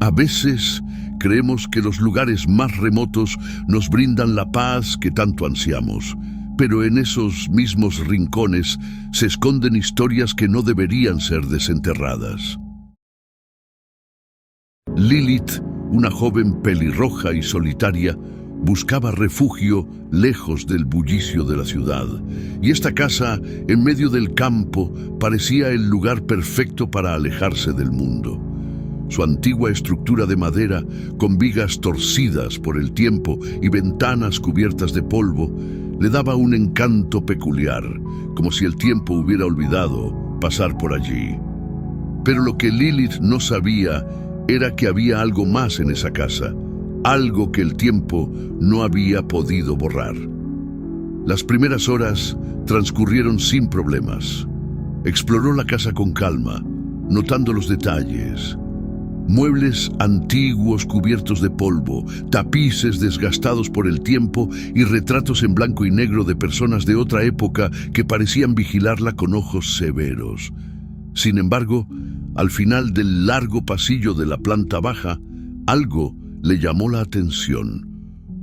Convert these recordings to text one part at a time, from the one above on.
A veces creemos que los lugares más remotos nos brindan la paz que tanto ansiamos, pero en esos mismos rincones se esconden historias que no deberían ser desenterradas. Lilith, una joven pelirroja y solitaria, buscaba refugio lejos del bullicio de la ciudad, y esta casa, en medio del campo, parecía el lugar perfecto para alejarse del mundo. Su antigua estructura de madera, con vigas torcidas por el tiempo y ventanas cubiertas de polvo, le daba un encanto peculiar, como si el tiempo hubiera olvidado pasar por allí. Pero lo que Lilith no sabía era que había algo más en esa casa, algo que el tiempo no había podido borrar. Las primeras horas transcurrieron sin problemas. Exploró la casa con calma, notando los detalles. Muebles antiguos cubiertos de polvo, tapices desgastados por el tiempo y retratos en blanco y negro de personas de otra época que parecían vigilarla con ojos severos. Sin embargo, al final del largo pasillo de la planta baja, algo le llamó la atención.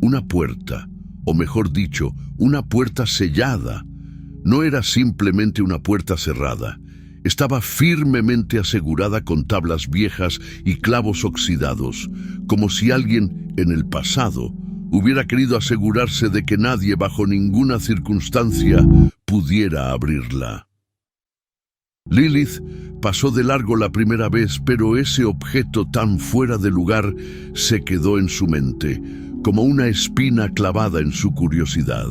Una puerta, o mejor dicho, una puerta sellada. No era simplemente una puerta cerrada. Estaba firmemente asegurada con tablas viejas y clavos oxidados, como si alguien, en el pasado, hubiera querido asegurarse de que nadie, bajo ninguna circunstancia, pudiera abrirla. Lilith pasó de largo la primera vez, pero ese objeto tan fuera de lugar se quedó en su mente, como una espina clavada en su curiosidad.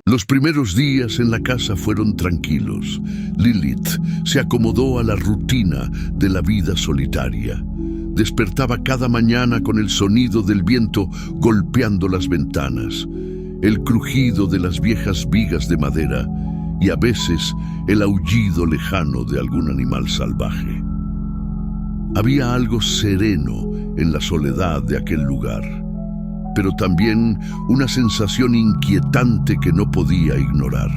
Los primeros días en la casa fueron tranquilos. Lilith se acomodó a la rutina de la vida solitaria. Despertaba cada mañana con el sonido del viento golpeando las ventanas, el crujido de las viejas vigas de madera y a veces el aullido lejano de algún animal salvaje. Había algo sereno en la soledad de aquel lugar, pero también una sensación inquietante que no podía ignorar.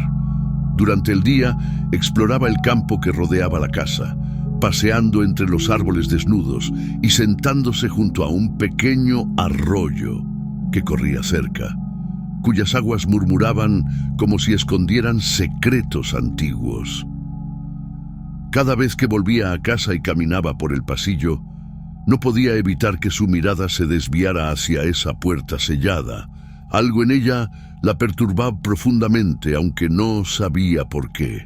Durante el día exploraba el campo que rodeaba la casa, paseando entre los árboles desnudos y sentándose junto a un pequeño arroyo que corría cerca, cuyas aguas murmuraban como si escondieran secretos antiguos. Cada vez que volvía a casa y caminaba por el pasillo, no podía evitar que su mirada se desviara hacia esa puerta sellada. Algo en ella la perturbaba profundamente, aunque no sabía por qué.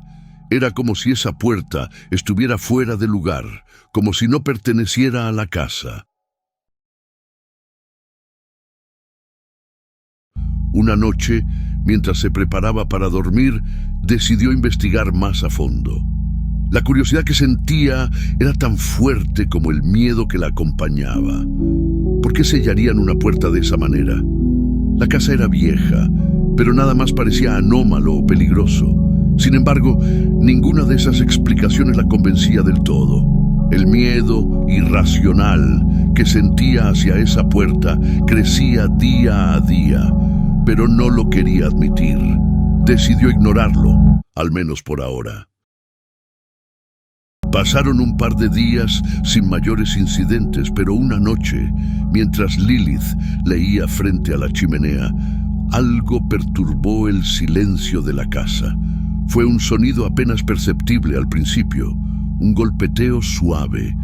Era como si esa puerta estuviera fuera de lugar, como si no perteneciera a la casa. Una noche, mientras se preparaba para dormir, decidió investigar más a fondo. La curiosidad que sentía era tan fuerte como el miedo que la acompañaba. ¿Por qué sellarían una puerta de esa manera? La casa era vieja, pero nada más parecía anómalo o peligroso. Sin embargo, ninguna de esas explicaciones la convencía del todo. El miedo irracional que sentía hacia esa puerta crecía día a día, pero no lo quería admitir. Decidió ignorarlo, al menos por ahora. Pasaron un par de días sin mayores incidentes, pero una noche, mientras Lilith leía frente a la chimenea, algo perturbó el silencio de la casa. Fue un sonido apenas perceptible al principio, un golpeteo suave,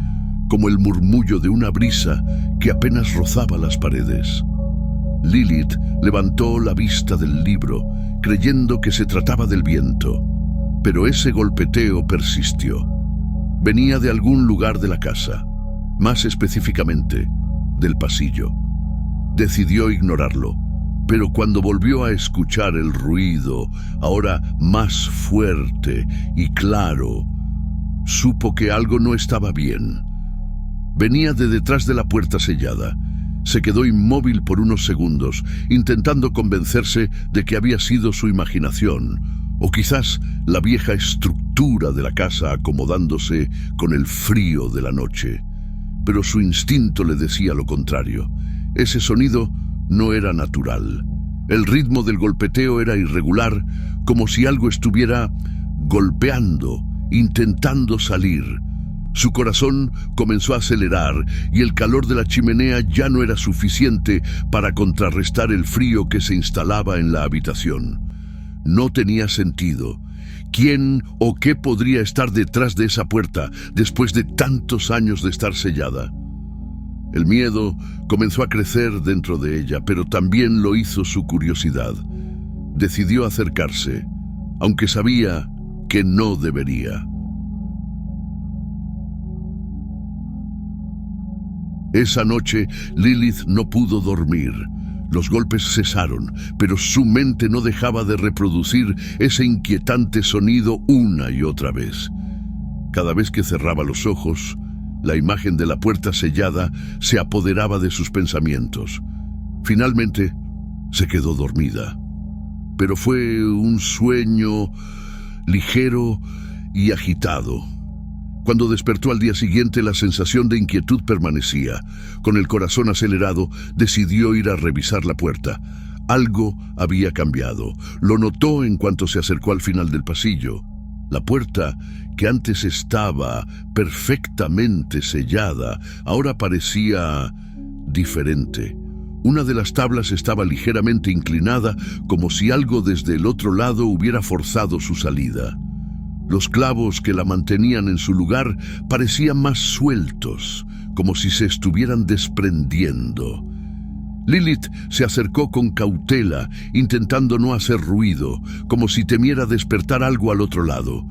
como el murmullo de una brisa que apenas rozaba las paredes. Lilith levantó la vista del libro, creyendo que se trataba del viento, pero ese golpeteo persistió. Venía de algún lugar de la casa, más específicamente, del pasillo. Decidió ignorarlo, pero cuando volvió a escuchar el ruido, ahora más fuerte y claro, supo que algo no estaba bien. Venía de detrás de la puerta sellada. Se quedó inmóvil por unos segundos, intentando convencerse de que había sido su imaginación, o quizás la vieja estructura de la casa acomodándose con el frío de la noche. Pero su instinto le decía lo contrario. Ese sonido no era natural. El ritmo del golpeteo era irregular, como si algo estuviera golpeando, intentando salir. Su corazón comenzó a acelerar y el calor de la chimenea ya no era suficiente para contrarrestar el frío que se instalaba en la habitación. No tenía sentido. ¿Quién o qué podría estar detrás de esa puerta después de tantos años de estar sellada? El miedo comenzó a crecer dentro de ella, pero también lo hizo su curiosidad. Decidió acercarse, aunque sabía que no debería. Esa noche, Lilith no pudo dormir. Los golpes cesaron, pero su mente no dejaba de reproducir ese inquietante sonido una y otra vez. Cada vez que cerraba los ojos, la imagen de la puerta sellada se apoderaba de sus pensamientos. Finalmente, se quedó dormida. Pero fue un sueño ligero y agitado. Cuando despertó al día siguiente, la sensación de inquietud permanecía. Con el corazón acelerado, decidió ir a revisar la puerta. Algo había cambiado. Lo notó en cuanto se acercó al final del pasillo. La puerta, que antes estaba perfectamente sellada, ahora parecía diferente. Una de las tablas estaba ligeramente inclinada, como si algo desde el otro lado hubiera forzado su salida. Los clavos que la mantenían en su lugar parecían más sueltos, como si se estuvieran desprendiendo. Lilith se acercó con cautela, intentando no hacer ruido, como si temiera despertar algo al otro lado.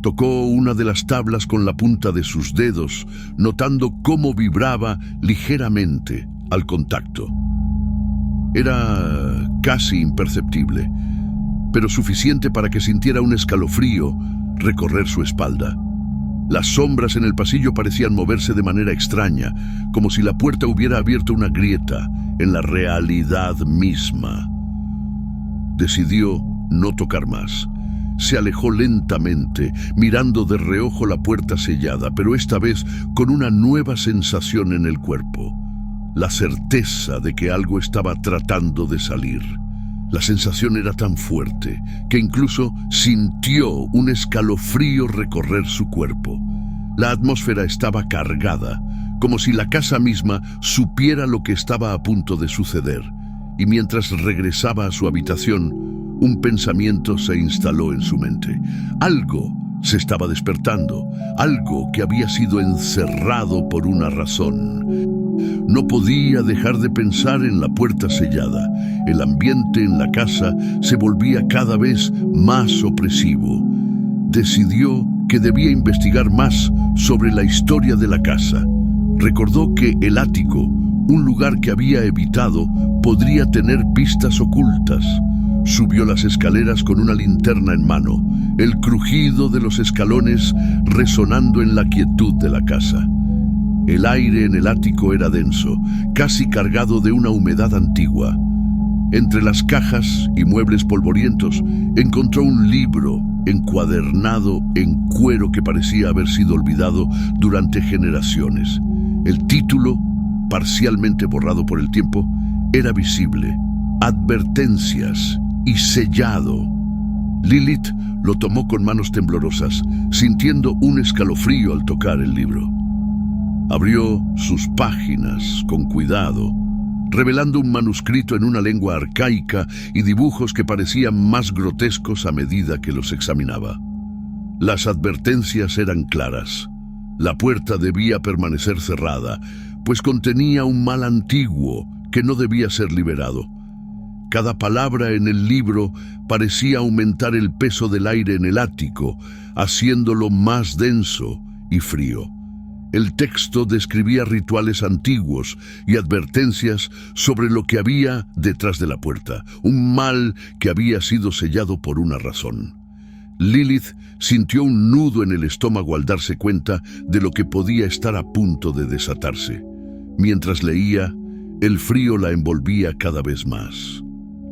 Tocó una de las tablas con la punta de sus dedos, notando cómo vibraba ligeramente al contacto. Era casi imperceptible, pero suficiente para que sintiera un escalofrío recorrer su espalda. Las sombras en el pasillo parecían moverse de manera extraña, como si la puerta hubiera abierto una grieta en la realidad misma. Decidió no tocar más. Se alejó lentamente, mirando de reojo la puerta sellada, pero esta vez con una nueva sensación en el cuerpo. La certeza de que algo estaba tratando de salir. La sensación era tan fuerte que incluso sintió un escalofrío recorrer su cuerpo. La atmósfera estaba cargada, como si la casa misma supiera lo que estaba a punto de suceder. Y mientras regresaba a su habitación, un pensamiento se instaló en su mente. Algo se estaba despertando, algo que había sido encerrado por una razón. No podía dejar de pensar en la puerta sellada. El ambiente en la casa se volvía cada vez más opresivo. Decidió que debía investigar más sobre la historia de la casa. Recordó que el ático, un lugar que había evitado, podría tener pistas ocultas. Subió las escaleras con una linterna en mano, el crujido de los escalones resonando en la quietud de la casa. El aire en el ático era denso, casi cargado de una humedad antigua. Entre las cajas y muebles polvorientos encontró un libro encuadernado en cuero que parecía haber sido olvidado durante generaciones. El título, parcialmente borrado por el tiempo, era visible: Advertencias, y sellado. Lilith lo tomó con manos temblorosas, sintiendo un escalofrío al tocar el libro. Abrió sus páginas con cuidado, revelando un manuscrito en una lengua arcaica y dibujos que parecían más grotescos a medida que los examinaba. Las advertencias eran claras. La puerta debía permanecer cerrada, pues contenía un mal antiguo que no debía ser liberado. Cada palabra en el libro parecía aumentar el peso del aire en el ático, haciéndolo más denso y frío. El texto describía rituales antiguos y advertencias sobre lo que había detrás de la puerta, un mal que había sido sellado por una razón. Lilith sintió un nudo en el estómago al darse cuenta de lo que podía estar a punto de desatarse. Mientras leía, el frío la envolvía cada vez más.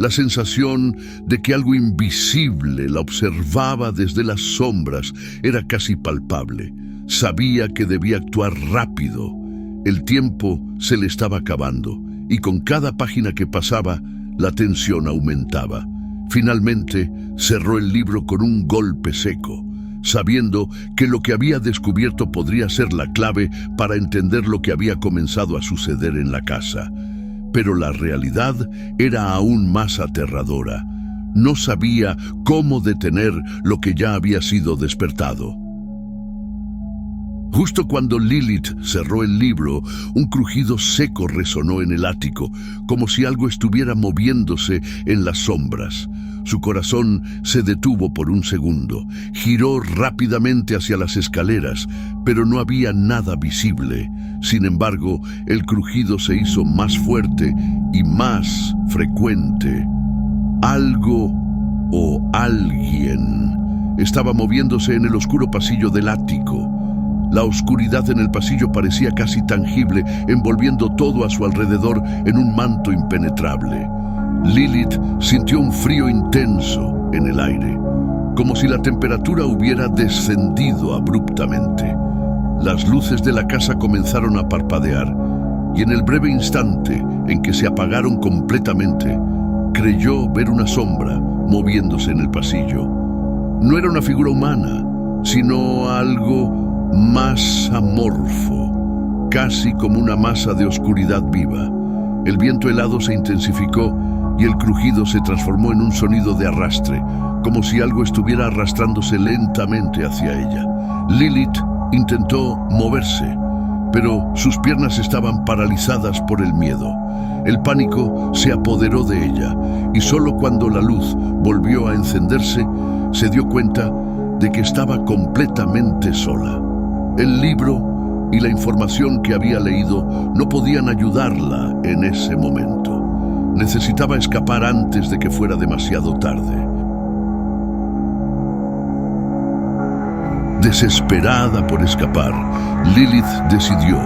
La sensación de que algo invisible la observaba desde las sombras era casi palpable. Sabía que debía actuar rápido. El tiempo se le estaba acabando y con cada página que pasaba, la tensión aumentaba. Finalmente, cerró el libro con un golpe seco. sabiendo que lo que había descubierto podría ser la clave para entender lo que había comenzado a suceder en la casa. Pero la realidad era aún más aterradora. No sabía cómo detener lo que ya había sido despertado. Justo cuando Lilith cerró el libro, un crujido seco resonó en el ático, como si algo estuviera moviéndose en las sombras. Su corazón se detuvo por un segundo, giró rápidamente hacia las escaleras, pero no había nada visible. Sin embargo, el crujido se hizo más fuerte y más frecuente. Algo o alguien estaba moviéndose en el oscuro pasillo del ático. La oscuridad en el pasillo parecía casi tangible, envolviendo todo a su alrededor en un manto impenetrable. Lilith sintió un frío intenso en el aire, como si la temperatura hubiera descendido abruptamente. Las luces de la casa comenzaron a parpadear, y en el breve instante en que se apagaron completamente, creyó ver una sombra moviéndose en el pasillo. No era una figura humana, sino algo más amorfo, casi como una masa de oscuridad viva. El viento helado se intensificó y el crujido se transformó en un sonido de arrastre, como si algo estuviera arrastrándose lentamente hacia ella. Lilith intentó moverse, pero sus piernas estaban paralizadas por el miedo. El pánico se apoderó de ella y solo cuando la luz volvió a encenderse se dio cuenta de que estaba completamente sola. El libro y la información que había leído no podían ayudarla en ese momento. Necesitaba escapar antes de que fuera demasiado tarde. Desesperada por escapar, Lilith decidió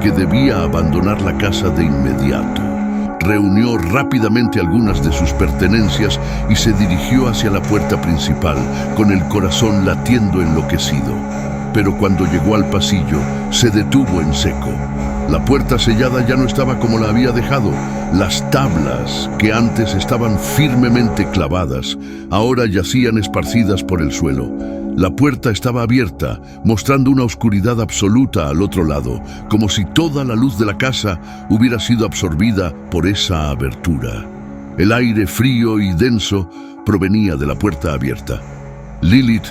que debía abandonar la casa de inmediato. Reunió rápidamente algunas de sus pertenencias y se dirigió hacia la puerta principal, con el corazón latiendo enloquecido. Pero cuando llegó al pasillo, se detuvo en seco. La puerta sellada ya no estaba como la había dejado. Las tablas, que antes estaban firmemente clavadas, ahora yacían esparcidas por el suelo. La puerta estaba abierta, mostrando una oscuridad absoluta al otro lado, como si toda la luz de la casa hubiera sido absorbida por esa abertura. El aire frío y denso provenía de la puerta abierta. Lilith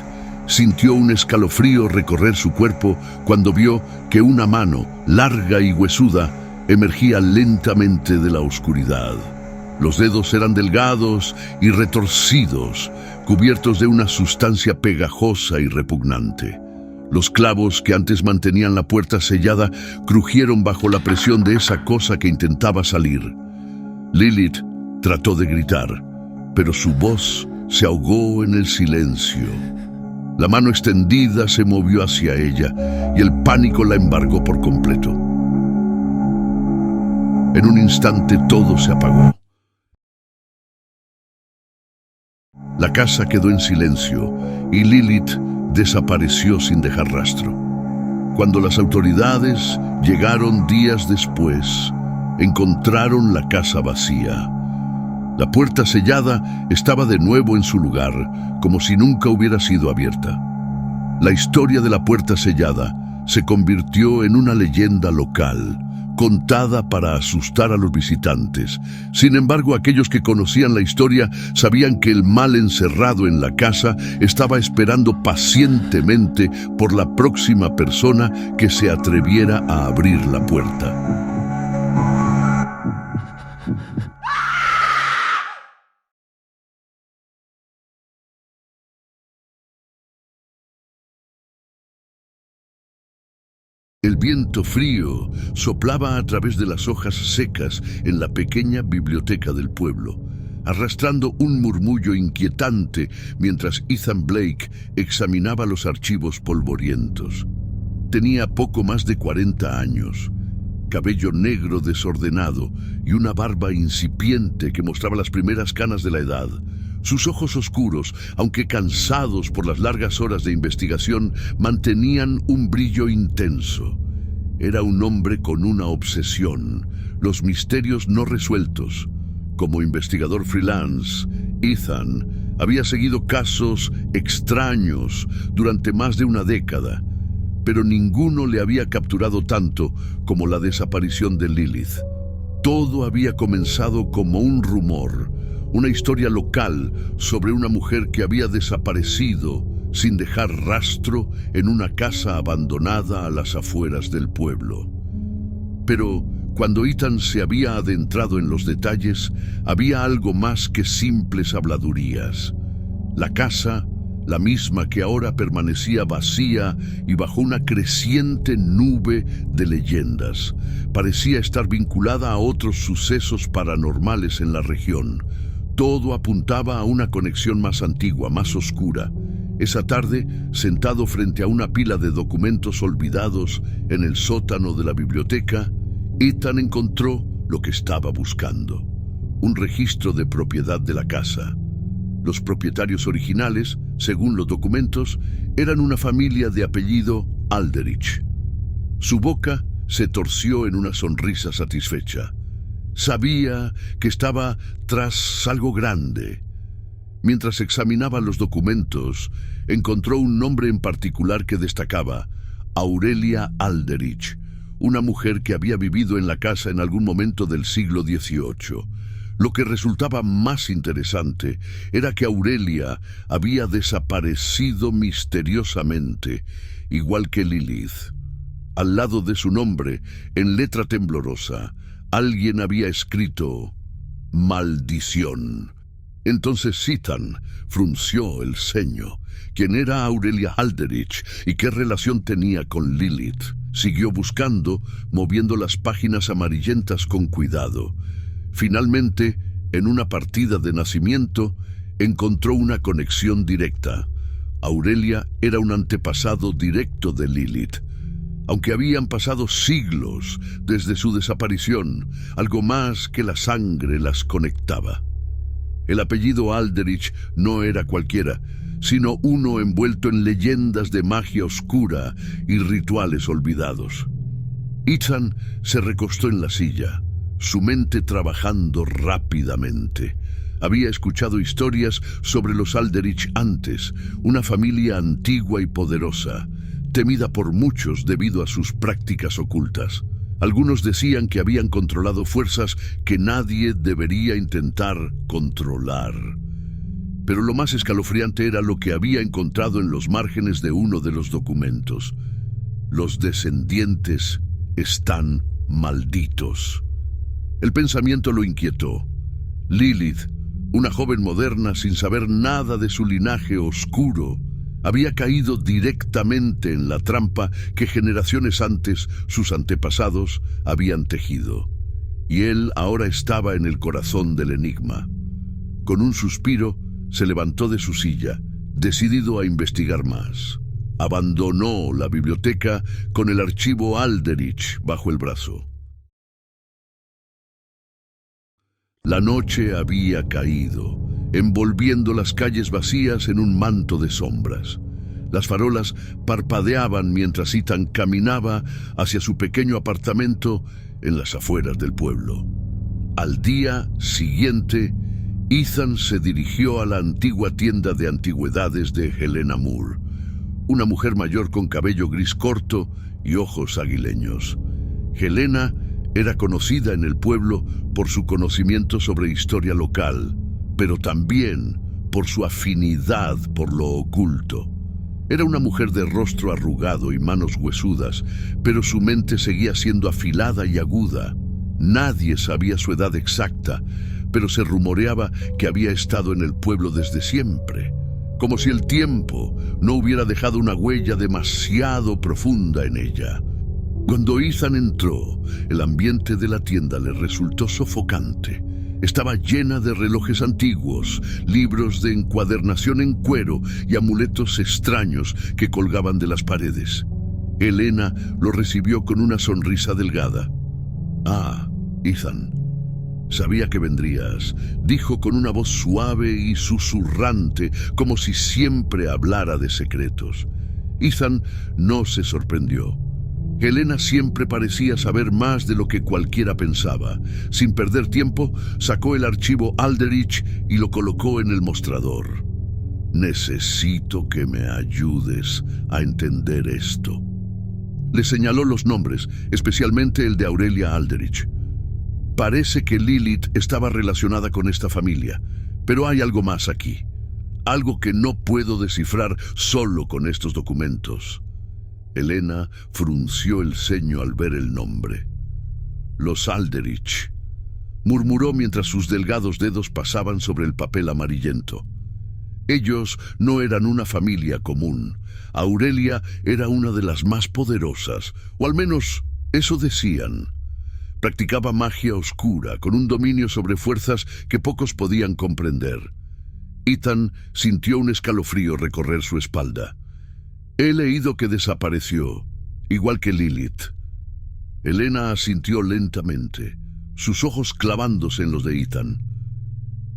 sintió un escalofrío recorrer su cuerpo cuando vio que una mano, larga y huesuda, emergía lentamente de la oscuridad. Los dedos eran delgados y retorcidos, cubiertos de una sustancia pegajosa y repugnante. Los clavos que antes mantenían la puerta sellada crujieron bajo la presión de esa cosa que intentaba salir. Lilith trató de gritar, pero su voz se ahogó en el silencio. La mano extendida se movió hacia ella y el pánico la embargó por completo. En un instante todo se apagó. La casa quedó en silencio y Lilith desapareció sin dejar rastro. Cuando las autoridades llegaron días después, encontraron la casa vacía. La puerta sellada estaba de nuevo en su lugar, como si nunca hubiera sido abierta. La historia de la puerta sellada se convirtió en una leyenda local, contada para asustar a los visitantes. Sin embargo, aquellos que conocían la historia sabían que el mal encerrado en la casa estaba esperando pacientemente por la próxima persona que se atreviera a abrir la puerta. El viento frío soplaba a través de las hojas secas en la pequeña biblioteca del pueblo, arrastrando un murmullo inquietante mientras Ethan Blake examinaba los archivos polvorientos. Tenía poco más de 40 años, cabello negro desordenado y una barba incipiente que mostraba las primeras canas de la edad. Sus ojos oscuros, aunque cansados por las largas horas de investigación, mantenían un brillo intenso. Era un hombre con una obsesión: los misterios no resueltos. Como investigador freelance, Ethan Había seguido casos extraños durante más de una década, pero ninguno le había capturado tanto como la desaparición de Lilith. Todo había comenzado como un rumor, una historia local sobre una mujer que había desaparecido sin dejar rastro en una casa abandonada a las afueras del pueblo. Pero cuando Ethan se había adentrado en los detalles, había algo más que simples habladurías. La casa, la misma que ahora permanecía vacía y bajo una creciente nube de leyendas, parecía estar vinculada a otros sucesos paranormales en la región. Todo apuntaba a una conexión más antigua, más oscura. Esa tarde, sentado frente a una pila de documentos olvidados en el sótano de la biblioteca, Ethan encontró lo que estaba buscando: un registro de propiedad de la casa. Los propietarios originales, según los documentos, eran una familia de apellido Alderich. Su boca se torció en una sonrisa satisfecha. Sabía que estaba tras algo grande. Mientras examinaba los documentos, encontró un nombre en particular que destacaba: Aurelia Alderich, una mujer que había vivido en la casa en algún momento del siglo XVIII. Lo que resultaba más interesante era que Aurelia había desaparecido misteriosamente, igual que Lilith. Al lado de su nombre, en letra temblorosa, alguien había escrito: maldición. Entonces Ethan frunció el ceño. ¿Quién era Aurelia Alderich y qué relación tenía con Lilith? Siguió buscando, moviendo las páginas amarillentas con cuidado. Finalmente, en una partida de nacimiento, encontró una conexión directa. Aurelia era un antepasado directo de Lilith. Aunque habían pasado siglos desde su desaparición, algo más que la sangre las conectaba. El apellido Alderich no era cualquiera, sino uno envuelto en leyendas de magia oscura y rituales olvidados. Ethan se recostó en la silla, su mente trabajando rápidamente. Había escuchado historias sobre los Alderich antes, una familia antigua y poderosa, temida por muchos debido a sus prácticas ocultas. Algunos decían que habían controlado fuerzas que nadie debería intentar controlar. Pero lo más escalofriante era lo que había encontrado en los márgenes de uno de los documentos. Los descendientes están malditos. El pensamiento lo inquietó. Lilith, una joven moderna sin saber nada de su linaje oscuro, había caído directamente en la trampa que generaciones antes sus antepasados habían tejido. Y él ahora estaba en el corazón del enigma. Con un suspiro, se levantó de su silla, decidido a investigar más. Abandonó la biblioteca con el archivo Alderich bajo el brazo. La noche había caído, envolviendo las calles vacías en un manto de sombras. Las farolas parpadeaban mientras Ethan caminaba hacia su pequeño apartamento en las afueras del pueblo. Al día siguiente, Ethan se dirigió a la antigua tienda de antigüedades de Helena Moore, una mujer mayor con cabello gris corto y ojos aguileños. Helena era conocida en el pueblo por su conocimiento sobre historia local, pero también por su afinidad por lo oculto. Era una mujer de rostro arrugado y manos huesudas, pero su mente seguía siendo afilada y aguda. Nadie sabía su edad exacta, pero se rumoreaba que había estado en el pueblo desde siempre, como si el tiempo no hubiera dejado una huella demasiado profunda en ella. Cuando Ethan entró, el ambiente de la tienda le resultó sofocante. Estaba llena de relojes antiguos, libros de encuadernación en cuero y amuletos extraños que colgaban de las paredes. Helena lo recibió con una sonrisa delgada. «Ah, Ethan, sabía que vendrías», dijo con una voz suave y susurrante, como si siempre hablara de secretos. Ethan no se sorprendió. Helena siempre parecía saber más de lo que cualquiera pensaba. Sin perder tiempo, sacó el archivo Alderich y lo colocó en el mostrador. Necesito que me ayudes a entender esto. Le señaló los nombres, especialmente el de Aurelia Alderich. Parece que Lilith estaba relacionada con esta familia, pero hay algo más aquí. Algo que no puedo descifrar solo con estos documentos. Elena frunció el ceño al ver el nombre. Los Alderich, murmuró mientras sus delgados dedos pasaban sobre el papel amarillento. Ellos no eran una familia común. Aurelia era una de las más poderosas, o al menos eso decían. Practicaba magia oscura, con un dominio sobre fuerzas que pocos podían comprender. Ethan sintió un escalofrío recorrer su espalda. He leído que desapareció, igual que Lilith. Elena asintió lentamente, sus ojos clavándose en los de Ethan.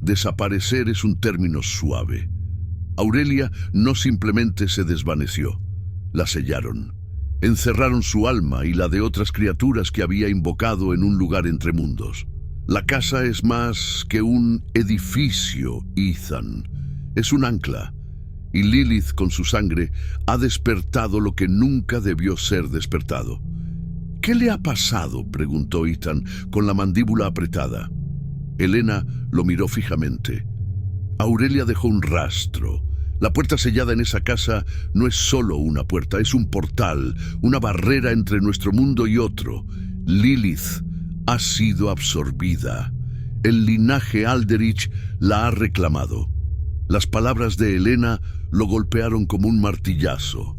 Desaparecer es un término suave. Aurelia no simplemente se desvaneció, la sellaron. Encerraron su alma y la de otras criaturas que había invocado en un lugar entre mundos. La casa es más que un edificio, Ethan. Es un ancla. Y Lilith, con su sangre, ha despertado lo que nunca debió ser despertado. ¿Qué le ha pasado?, preguntó Ethan, con la mandíbula apretada. Elena lo miró fijamente. Aurelia dejó un rastro. La puerta sellada en esa casa no es solo una puerta, es un portal, una barrera entre nuestro mundo y otro. Lilith ha sido absorbida. El linaje Alderich la ha reclamado. Las palabras de Elena lo golpearon como un martillazo.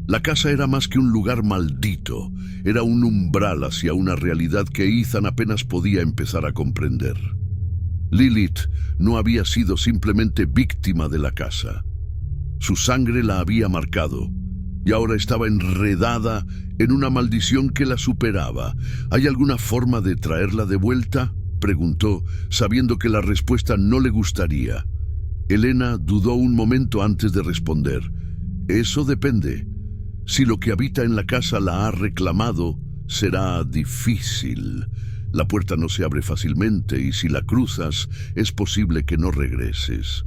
La casa era más que un lugar maldito, era un umbral hacia una realidad que Ethan apenas podía empezar a comprender. Lilith no había sido simplemente víctima de la casa. Su sangre la había marcado y ahora estaba enredada en una maldición que la superaba. ¿Hay alguna forma de traerla de vuelta?, preguntó, sabiendo que la respuesta no le gustaría. Elena dudó un momento antes de responder. Eso depende. Si lo que habita en la casa la ha reclamado, será difícil. La puerta no se abre fácilmente y si la cruzas, es posible que no regreses.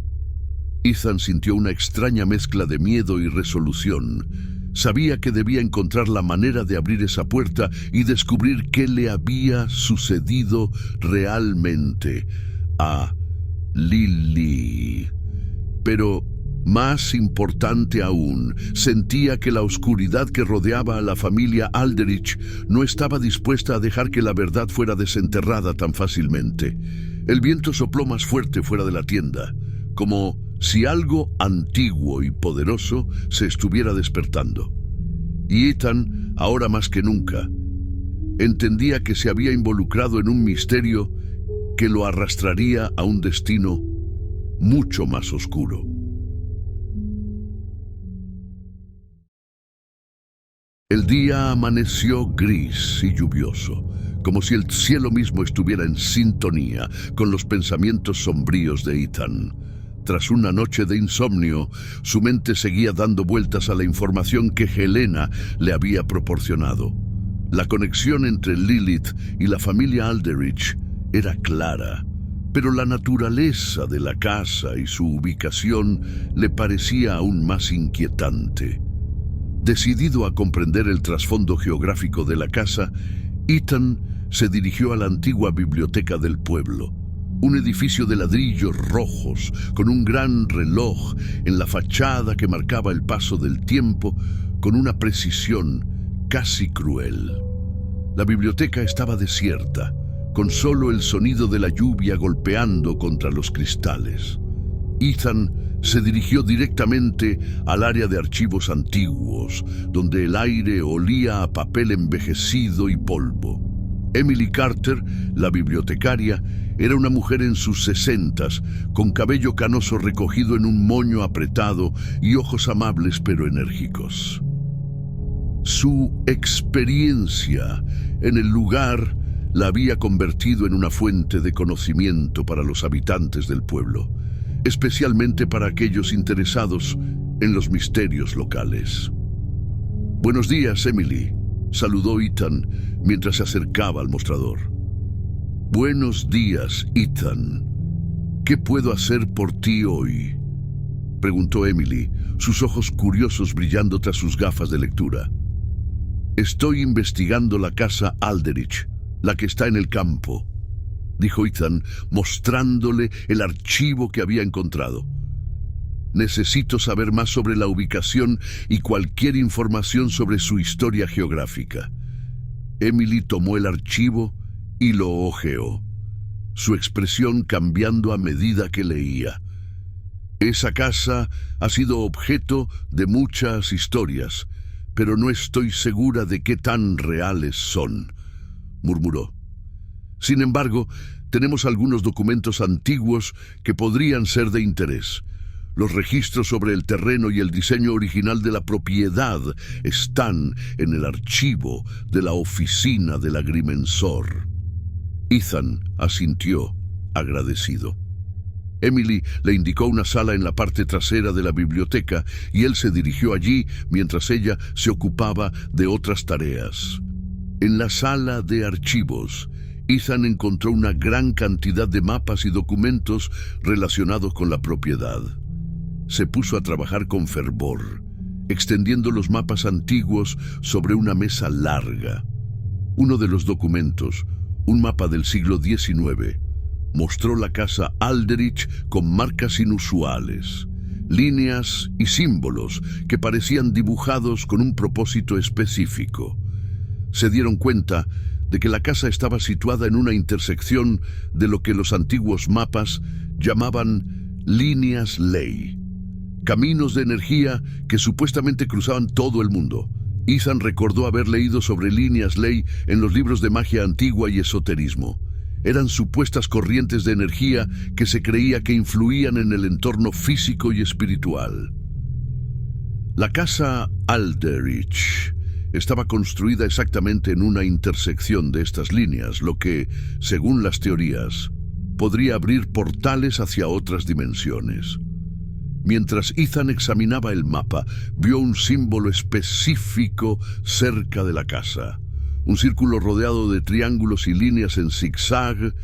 Ethan sintió una extraña mezcla de miedo y resolución. Sabía que debía encontrar la manera de abrir esa puerta y descubrir qué le había sucedido realmente a Lily. Pero, más importante aún, sentía que la oscuridad que rodeaba a la familia Alderich no estaba dispuesta a dejar que la verdad fuera desenterrada tan fácilmente. El viento sopló más fuerte fuera de la tienda, como si algo antiguo y poderoso se estuviera despertando. Y Ethan, ahora más que nunca, entendía que se había involucrado en un misterio que lo arrastraría a un destino mucho más oscuro. El día amaneció gris y lluvioso, como si el cielo mismo estuviera en sintonía con los pensamientos sombríos de Ethan. Tras una noche de insomnio, su mente seguía dando vueltas a la información que Helena le había proporcionado. La conexión entre Lilith y la familia Alderich era clara, pero la naturaleza de la casa y su ubicación le parecía aún más inquietante. Decidido a comprender el trasfondo geográfico de la casa, Ethan se dirigió a la antigua biblioteca del pueblo, un edificio de ladrillos rojos con un gran reloj en la fachada que marcaba el paso del tiempo con una precisión casi cruel. La biblioteca estaba desierta, con solo el sonido de la lluvia golpeando contra los cristales. Ethan se dirigió directamente al área de archivos antiguos, donde el aire olía a papel envejecido y polvo. Emily Carter, la bibliotecaria, era una mujer en sus 60s, con cabello canoso recogido en un moño apretado y ojos amables pero enérgicos. Su experiencia en el lugar la había convertido en una fuente de conocimiento para los habitantes del pueblo, especialmente para aquellos interesados en los misterios locales. «Buenos días, Emily», saludó Ethan mientras se acercaba al mostrador. «Buenos días, Ethan. ¿Qué puedo hacer por ti hoy?». preguntó Emily, sus ojos curiosos brillando tras sus gafas de lectura. «Estoy investigando la casa Alderich, la que está en el campo», dijo Ethan, mostrándole el archivo que había encontrado. «Necesito saber más sobre la ubicación y cualquier información sobre su historia geográfica». Emily tomó el archivo y lo hojeó, su expresión cambiando a medida que leía. «Esa casa ha sido objeto de muchas historias, pero no estoy segura de qué tan reales son», murmuró. «Sin embargo, tenemos algunos documentos antiguos que podrían ser de interés. Los registros sobre el terreno y el diseño original de la propiedad están en el archivo de la oficina del agrimensor». Ethan asintió, agradecido. Emily le indicó una sala en la parte trasera de la biblioteca y él se dirigió allí mientras ella se ocupaba de otras tareas. En la sala de archivos, Ethan encontró una gran cantidad de mapas y documentos relacionados con la propiedad. Se puso a trabajar con fervor, extendiendo los mapas antiguos sobre una mesa larga. Uno de los documentos, un mapa del siglo XIX, mostró la casa Alderich con marcas inusuales, líneas y símbolos que parecían dibujados con un propósito específico. Se dieron cuenta de que la casa estaba situada en una intersección de lo que los antiguos mapas llamaban líneas ley, caminos de energía que supuestamente cruzaban todo el mundo. Ethan recordó haber leído sobre líneas ley en los libros de magia antigua y esoterismo. Eran supuestas corrientes de energía que se creía que influían en el entorno físico y espiritual. La casa Alderich estaba construida exactamente en una intersección de estas líneas, lo que, según las teorías, podría abrir portales hacia otras dimensiones. Mientras Ethan examinaba el mapa, vio un símbolo específico cerca de la casa. Un círculo rodeado de triángulos y líneas en zigzag,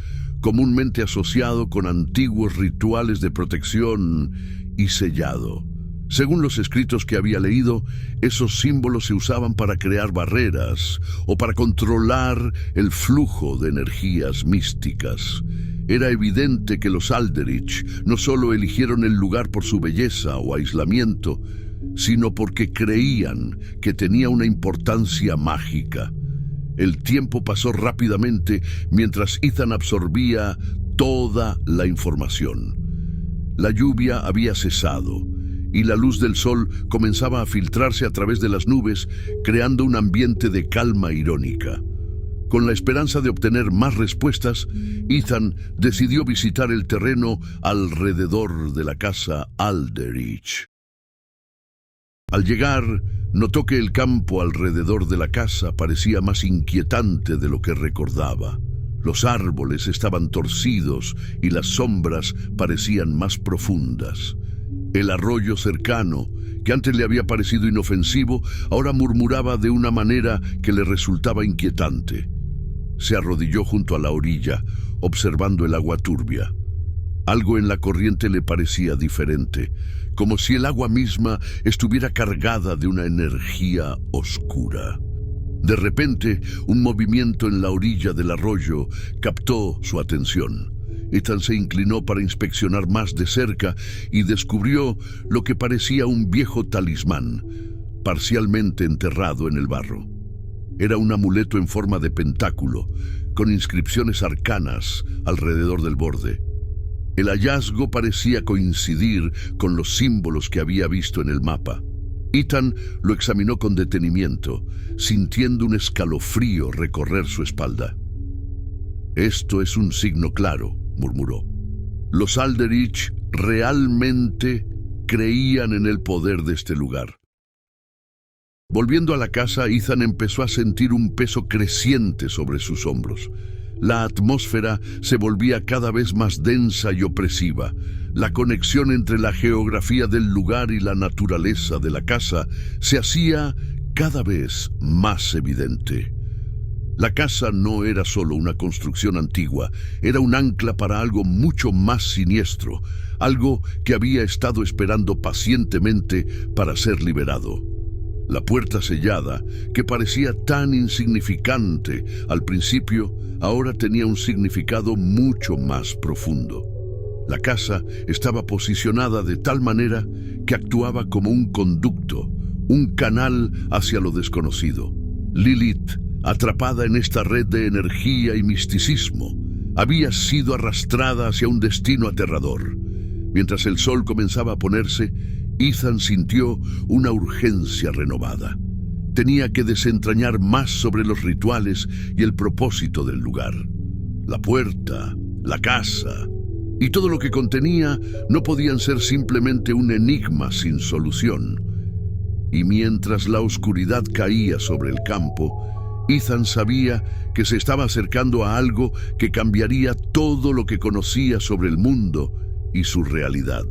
comúnmente asociado con antiguos rituales de protección y sellado. Según los escritos que había leído, esos símbolos se usaban para crear barreras o para controlar el flujo de energías místicas. Era evidente que los Alderich no solo eligieron el lugar por su belleza o aislamiento, sino porque creían que tenía una importancia mágica. El tiempo pasó rápidamente mientras Ethan absorbía toda la información. La lluvia había cesado y la luz del sol comenzaba a filtrarse a través de las nubes, creando un ambiente de calma irónica. Con la esperanza de obtener más respuestas, Ethan decidió visitar el terreno alrededor de la casa Alderich. Al llegar, notó que el campo alrededor de la casa parecía más inquietante de lo que recordaba. Los árboles estaban torcidos y las sombras parecían más profundas. El arroyo cercano, que antes le había parecido inofensivo, ahora murmuraba de una manera que le resultaba inquietante. Se arrodilló junto a la orilla, observando el agua turbia. Algo en la corriente le parecía diferente, como si el agua misma estuviera cargada de una energía oscura. De repente, un movimiento en la orilla del arroyo captó su atención. Ethan se inclinó para inspeccionar más de cerca y descubrió lo que parecía un viejo talismán, parcialmente enterrado en el barro. Era un amuleto en forma de pentáculo, con inscripciones arcanas alrededor del borde. El hallazgo parecía coincidir con los símbolos que había visto en el mapa. Ethan lo examinó con detenimiento, sintiendo un escalofrío recorrer su espalda. «Esto es un signo claro», murmuró. «Los Alderich realmente creían en el poder de este lugar». Volviendo a la casa, Ethan empezó a sentir un peso creciente sobre sus hombros. La atmósfera se volvía cada vez más densa y opresiva. La conexión entre la geografía del lugar y la naturaleza de la casa se hacía cada vez más evidente. La casa no era solo una construcción antigua, era un ancla para algo mucho más siniestro, algo que había estado esperando pacientemente para ser liberado. La puerta sellada, que parecía tan insignificante al principio, ahora tenía un significado mucho más profundo. La casa estaba posicionada de tal manera que actuaba como un conducto, un canal hacia lo desconocido. Lilith, atrapada en esta red de energía y misticismo, había sido arrastrada hacia un destino aterrador. Mientras el sol comenzaba a ponerse, Ethan sintió una urgencia renovada. Tenía que desentrañar más sobre los rituales y el propósito del lugar. La puerta, la casa y todo lo que contenía no podían ser simplemente un enigma sin solución. Y mientras la oscuridad caía sobre el campo, Ethan sabía que se estaba acercando a algo que cambiaría todo lo que conocía sobre el mundo y su realidad.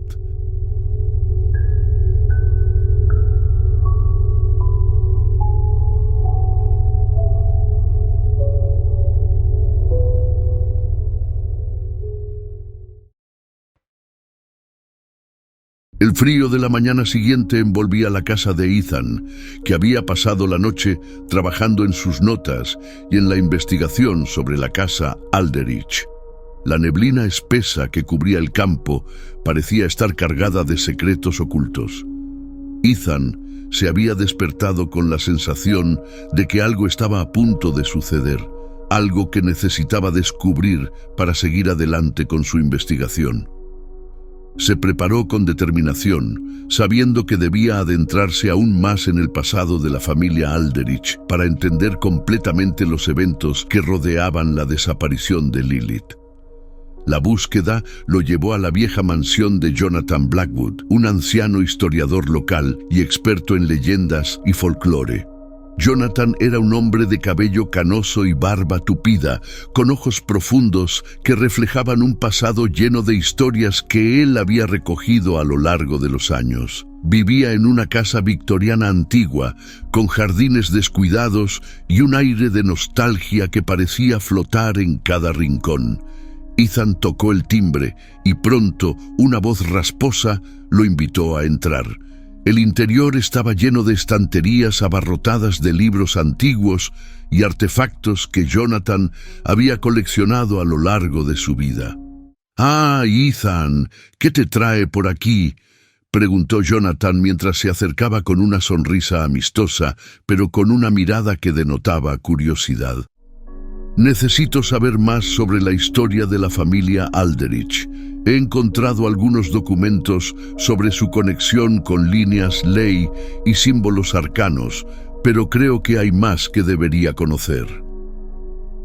El frío de la mañana siguiente envolvía la casa de Ethan, que había pasado la noche trabajando en sus notas y en la investigación sobre la casa Alderich. La neblina espesa que cubría el campo parecía estar cargada de secretos ocultos. Ethan se había despertado con la sensación de que algo estaba a punto de suceder, algo que necesitaba descubrir para seguir adelante con su investigación. Se preparó con determinación, sabiendo que debía adentrarse aún más en el pasado de la familia Alderich para entender completamente los eventos que rodeaban la desaparición de Lilith. La búsqueda lo llevó a la vieja mansión de Jonathan Blackwood, un anciano historiador local y experto en leyendas y folclore. Jonathan era un hombre de cabello canoso y barba tupida, con ojos profundos que reflejaban un pasado lleno de historias que él había recogido a lo largo de los años. Vivía en una casa victoriana antigua, con jardines descuidados y un aire de nostalgia que parecía flotar en cada rincón. Ethan tocó el timbre y pronto una voz rasposa lo invitó a entrar. El interior estaba lleno de estanterías abarrotadas de libros antiguos y artefactos que Jonathan había coleccionado a lo largo de su vida. «Ah, Ethan, ¿qué te trae por aquí?», preguntó Jonathan mientras se acercaba con una sonrisa amistosa, pero con una mirada que denotaba curiosidad. «Necesito saber más sobre la historia de la familia Alderich. He encontrado algunos documentos sobre su conexión con líneas ley y símbolos arcanos, pero creo que hay más que debería conocer».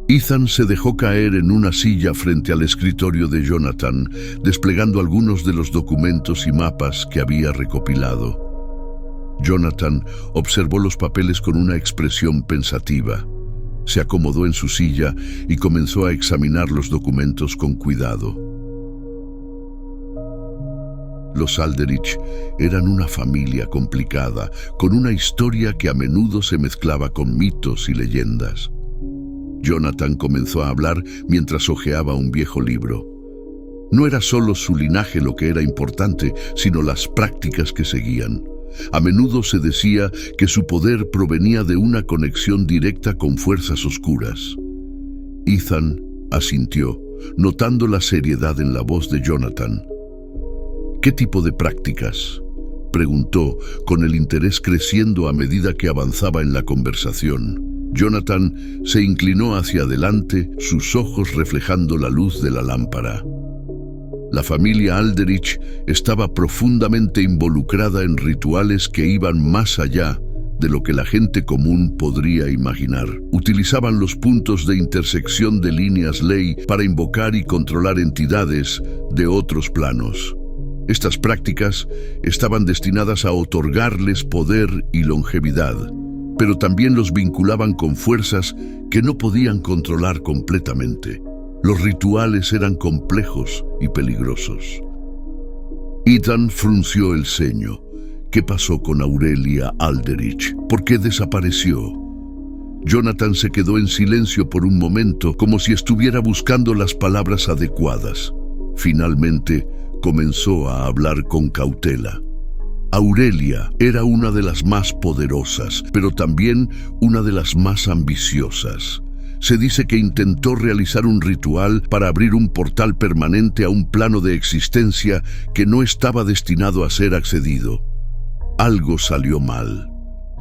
Ethan se dejó caer en una silla frente al escritorio de Jonathan, desplegando algunos de los documentos y mapas que había recopilado. Jonathan observó los papeles con una expresión pensativa. Se acomodó en su silla y comenzó a examinar los documentos con cuidado. Los Alderich eran una familia complicada, con una historia que a menudo se mezclaba con mitos y leyendas. Jonathan comenzó a hablar mientras hojeaba un viejo libro. No era solo su linaje lo que era importante, sino las prácticas que seguían. A menudo se decía que su poder provenía de una conexión directa con fuerzas oscuras. Ethan asintió, notando la seriedad en la voz de Jonathan. «¿Qué tipo de prácticas?», preguntó, con el interés creciendo a medida que avanzaba en la conversación. Jonathan se inclinó hacia adelante, sus ojos reflejando la luz de la lámpara. La familia Alderich estaba profundamente involucrada en rituales que iban más allá de lo que la gente común podría imaginar. Utilizaban los puntos de intersección de líneas ley para invocar y controlar entidades de otros planos. Estas prácticas estaban destinadas a otorgarles poder y longevidad, pero también los vinculaban con fuerzas que no podían controlar completamente. Los rituales eran complejos y peligrosos. Ethan frunció el ceño. ¿Qué pasó con Aurelia Alderich? ¿Por qué desapareció? Jonathan se quedó en silencio por un momento, como si estuviera buscando las palabras adecuadas. Finalmente, comenzó a hablar con cautela. Aurelia era una de las más poderosas, pero también una de las más ambiciosas. Se dice que intentó realizar un ritual para abrir un portal permanente a un plano de existencia que no estaba destinado a ser accedido. Algo salió mal.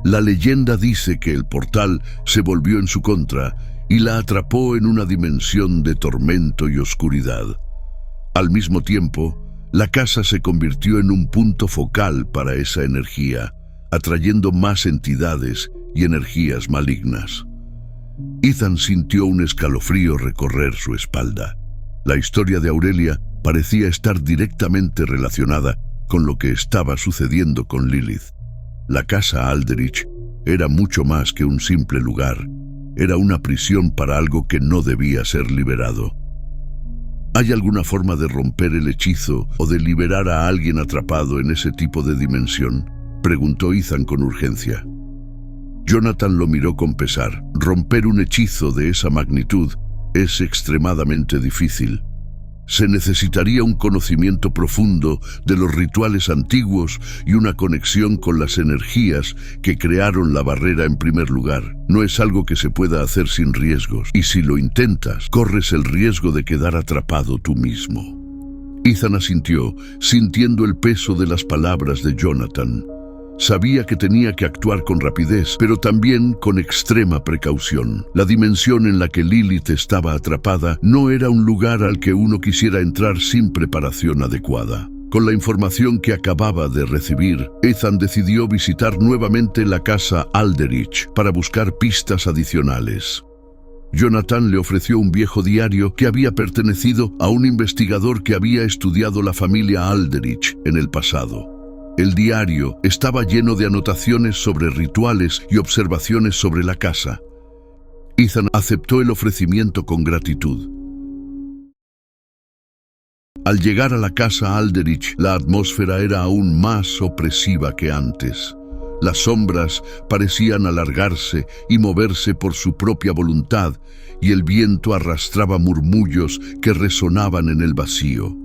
La leyenda dice que el portal se volvió en su contra y la atrapó en una dimensión de tormento y oscuridad. Al mismo tiempo, la casa se convirtió en un punto focal para esa energía, atrayendo más entidades y energías malignas. Ethan sintió un escalofrío recorrer su espalda. La historia de Aurelia parecía estar directamente relacionada con lo que estaba sucediendo con Lilith. La casa Alderich era mucho más que un simple lugar. Era una prisión para algo que no debía ser liberado. ¿Hay alguna forma de romper el hechizo o de liberar a alguien atrapado en ese tipo de dimensión?, preguntó Ethan con urgencia. Jonathan lo miró con pesar. Romper un hechizo de esa magnitud es extremadamente difícil. Se necesitaría un conocimiento profundo de los rituales antiguos y una conexión con las energías que crearon la barrera en primer lugar. No es algo que se pueda hacer sin riesgos, y si lo intentas, corres el riesgo de quedar atrapado tú mismo. Ethan asintió, sintiendo el peso de las palabras de Jonathan. Sabía que tenía que actuar con rapidez, pero también con extrema precaución. La dimensión en la que Lilith estaba atrapada no era un lugar al que uno quisiera entrar sin preparación adecuada. Con la información que acababa de recibir, Ethan decidió visitar nuevamente la casa Alderich para buscar pistas adicionales. Jonathan le ofreció un viejo diario que había pertenecido a un investigador que había estudiado la familia Alderich en el pasado. El diario estaba lleno de anotaciones sobre rituales y observaciones sobre la casa. Ethan aceptó el ofrecimiento con gratitud. Al llegar a la casa Alderich, la atmósfera era aún más opresiva que antes. Las sombras parecían alargarse y moverse por su propia voluntad, y el viento arrastraba murmullos que resonaban en el vacío.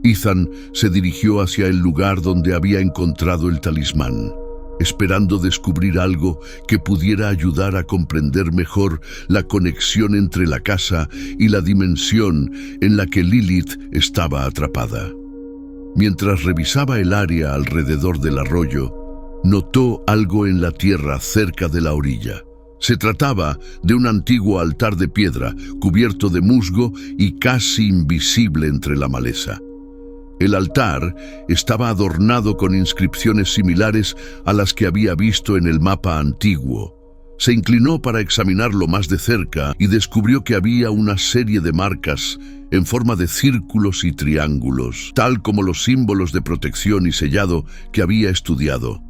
Ethan se dirigió hacia el lugar donde había encontrado el talismán, esperando descubrir algo que pudiera ayudar a comprender mejor la conexión entre la casa y la dimensión en la que Lilith estaba atrapada. Mientras revisaba el área alrededor del arroyo, notó algo en la tierra cerca de la orilla. Se trataba de un antiguo altar de piedra, cubierto de musgo y casi invisible entre la maleza. El altar estaba adornado con inscripciones similares a las que había visto en el mapa antiguo. Se inclinó para examinarlo más de cerca y descubrió que había una serie de marcas en forma de círculos y triángulos, tal como los símbolos de protección y sellado que había estudiado.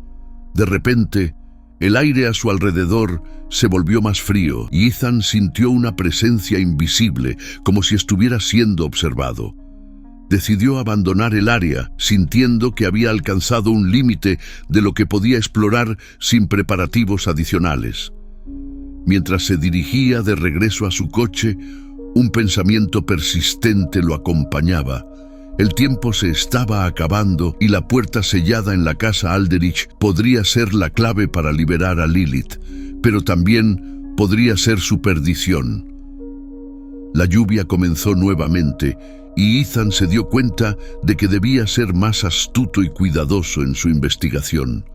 De repente, el aire a su alrededor se volvió más frío y Ethan sintió una presencia invisible, como si estuviera siendo observado. Decidió abandonar el área, sintiendo que había alcanzado un límite de lo que podía explorar sin preparativos adicionales. Mientras se dirigía de regreso a su coche, un pensamiento persistente lo acompañaba. El tiempo se estaba acabando y la puerta sellada en la casa Alderich podría ser la clave para liberar a Lilith, pero también podría ser su perdición. La lluvia comenzó nuevamente y Ethan se dio cuenta de que debía ser más astuto y cuidadoso en su investigación.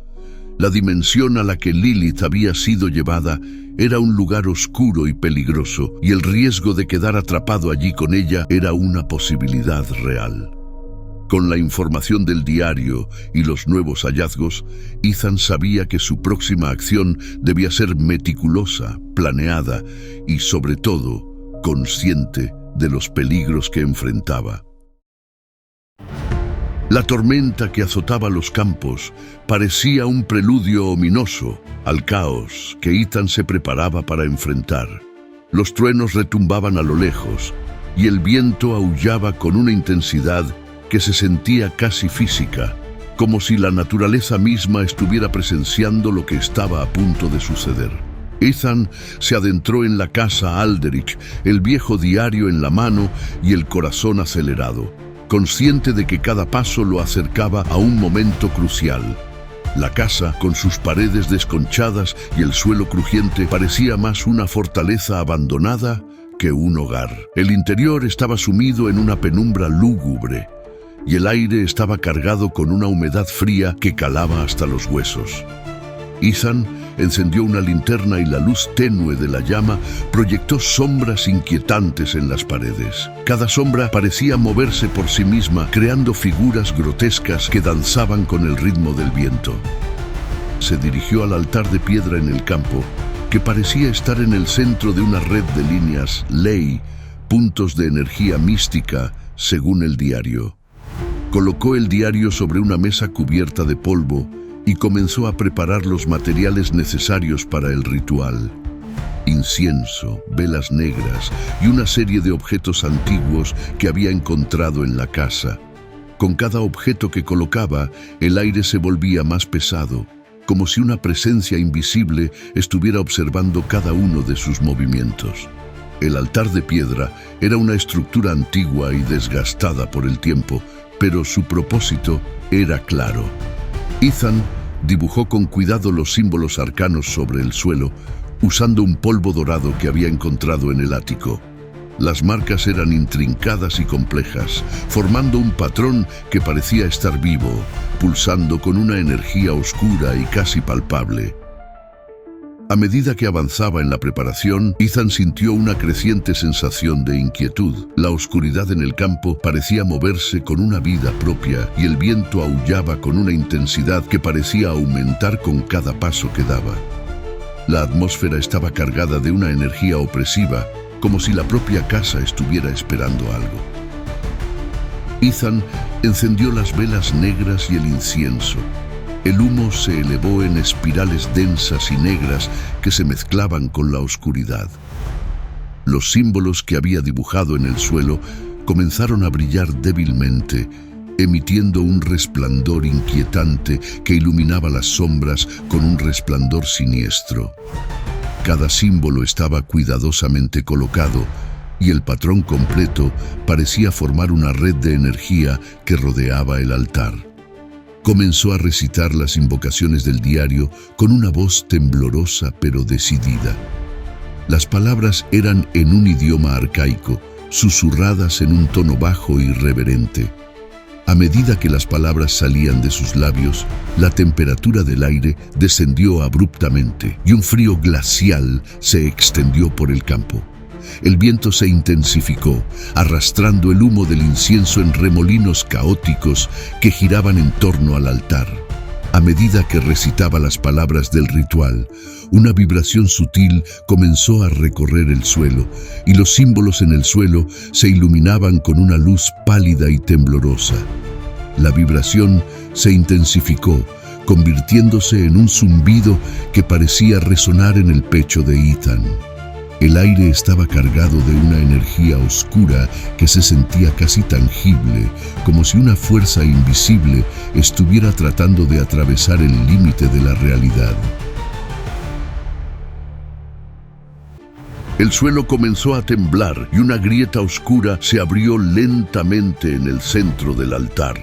La dimensión a la que Lilith había sido llevada era un lugar oscuro y peligroso, y el riesgo de quedar atrapado allí con ella era una posibilidad real. Con la información del diario y los nuevos hallazgos, Ethan sabía que su próxima acción debía ser meticulosa, planeada y, sobre todo, consciente de los peligros que enfrentaba. La tormenta que azotaba los campos parecía un preludio ominoso al caos que Ethan se preparaba para enfrentar. Los truenos retumbaban a lo lejos y el viento aullaba con una intensidad que se sentía casi física, como si la naturaleza misma estuviera presenciando lo que estaba a punto de suceder. Ethan se adentró en la casa Aldrich, el viejo diario en la mano y el corazón acelerado, consciente de que cada paso lo acercaba a un momento crucial. La casa, con sus paredes desconchadas y el suelo crujiente, parecía más una fortaleza abandonada que un hogar. El interior estaba sumido en una penumbra lúgubre y el aire estaba cargado con una humedad fría que calaba hasta los huesos. Ethan encendió una linterna y la luz tenue de la llama proyectó sombras inquietantes en las paredes. Cada sombra parecía moverse por sí misma, creando figuras grotescas que danzaban con el ritmo del viento. Se dirigió al altar de piedra en el campo, que parecía estar en el centro de una red de líneas ley, puntos de energía mística, según el diario. Colocó el diario sobre una mesa cubierta de polvo y comenzó a preparar los materiales necesarios para el ritual. Incienso, velas negras y una serie de objetos antiguos que había encontrado en la casa. Con cada objeto que colocaba, el aire se volvía más pesado, como si una presencia invisible estuviera observando cada uno de sus movimientos. El altar de piedra era una estructura antigua y desgastada por el tiempo, pero su propósito era claro. Ethan dibujó con cuidado los símbolos arcanos sobre el suelo, usando un polvo dorado que había encontrado en el ático. Las marcas eran intrincadas y complejas, formando un patrón que parecía estar vivo, pulsando con una energía oscura y casi palpable. A medida que avanzaba en la preparación, Ethan sintió una creciente sensación de inquietud. La oscuridad en el campo parecía moverse con una vida propia y el viento aullaba con una intensidad que parecía aumentar con cada paso que daba. La atmósfera estaba cargada de una energía opresiva, como si la propia casa estuviera esperando algo. Ethan encendió las velas negras y el incienso. El humo se elevó en espirales densas y negras que se mezclaban con la oscuridad. Los símbolos que había dibujado en el suelo comenzaron a brillar débilmente, emitiendo un resplandor inquietante que iluminaba las sombras con un resplandor siniestro. Cada símbolo estaba cuidadosamente colocado y el patrón completo parecía formar una red de energía que rodeaba el altar. Comenzó a recitar las invocaciones del diario con una voz temblorosa pero decidida. Las palabras eran en un idioma arcaico, susurradas en un tono bajo y reverente. A medida que las palabras salían de sus labios, la temperatura del aire descendió abruptamente y un frío glacial se extendió por el campo. El viento se intensificó, arrastrando el humo del incienso en remolinos caóticos que giraban en torno al altar. A medida que recitaba las palabras del ritual, una vibración sutil comenzó a recorrer el suelo, y los símbolos en el suelo se iluminaban con una luz pálida y temblorosa. La vibración se intensificó, convirtiéndose en un zumbido que parecía resonar en el pecho de Ethan. El aire estaba cargado de una energía oscura que se sentía casi tangible, como si una fuerza invisible estuviera tratando de atravesar el límite de la realidad. El suelo comenzó a temblar y una grieta oscura se abrió lentamente en el centro del altar.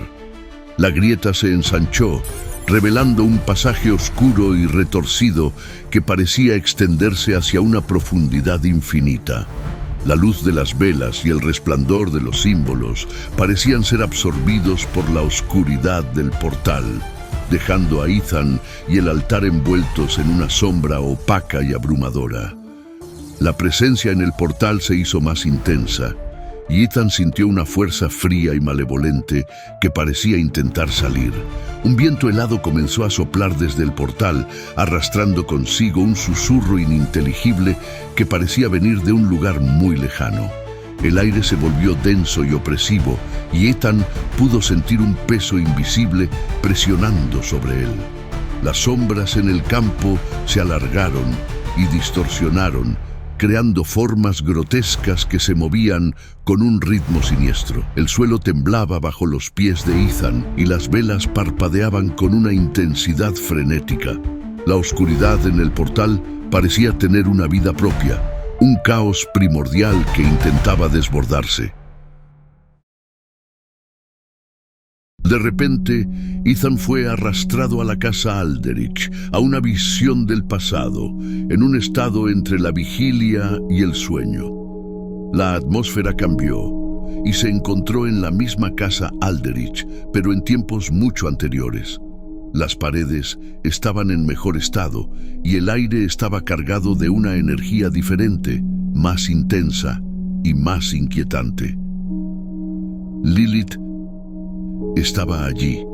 La grieta se ensanchó, revelando un pasaje oscuro y retorcido que parecía extenderse hacia una profundidad infinita. La luz de las velas y el resplandor de los símbolos parecían ser absorbidos por la oscuridad del portal, dejando a Ethan y el altar envueltos en una sombra opaca y abrumadora. La presencia en el portal se hizo más intensa, y Ethan sintió una fuerza fría y malevolente que parecía intentar salir. Un viento helado comenzó a soplar desde el portal, arrastrando consigo un susurro ininteligible que parecía venir de un lugar muy lejano. El aire se volvió denso y opresivo, y Ethan pudo sentir un peso invisible presionando sobre él. Las sombras en el campo se alargaron y distorsionaron, creando formas grotescas que se movían con un ritmo siniestro. El suelo temblaba bajo los pies de Ethan y las velas parpadeaban con una intensidad frenética. La oscuridad en el portal parecía tener una vida propia, un caos primordial que intentaba desbordarse. De repente, Ethan fue arrastrado a la casa Alderich, a una visión del pasado, en un estado entre la vigilia y el sueño. La atmósfera cambió y se encontró en la misma casa Alderich, pero en tiempos mucho anteriores. Las paredes estaban en mejor estado y el aire estaba cargado de una energía diferente, más intensa y más inquietante. Lilith estaba allí,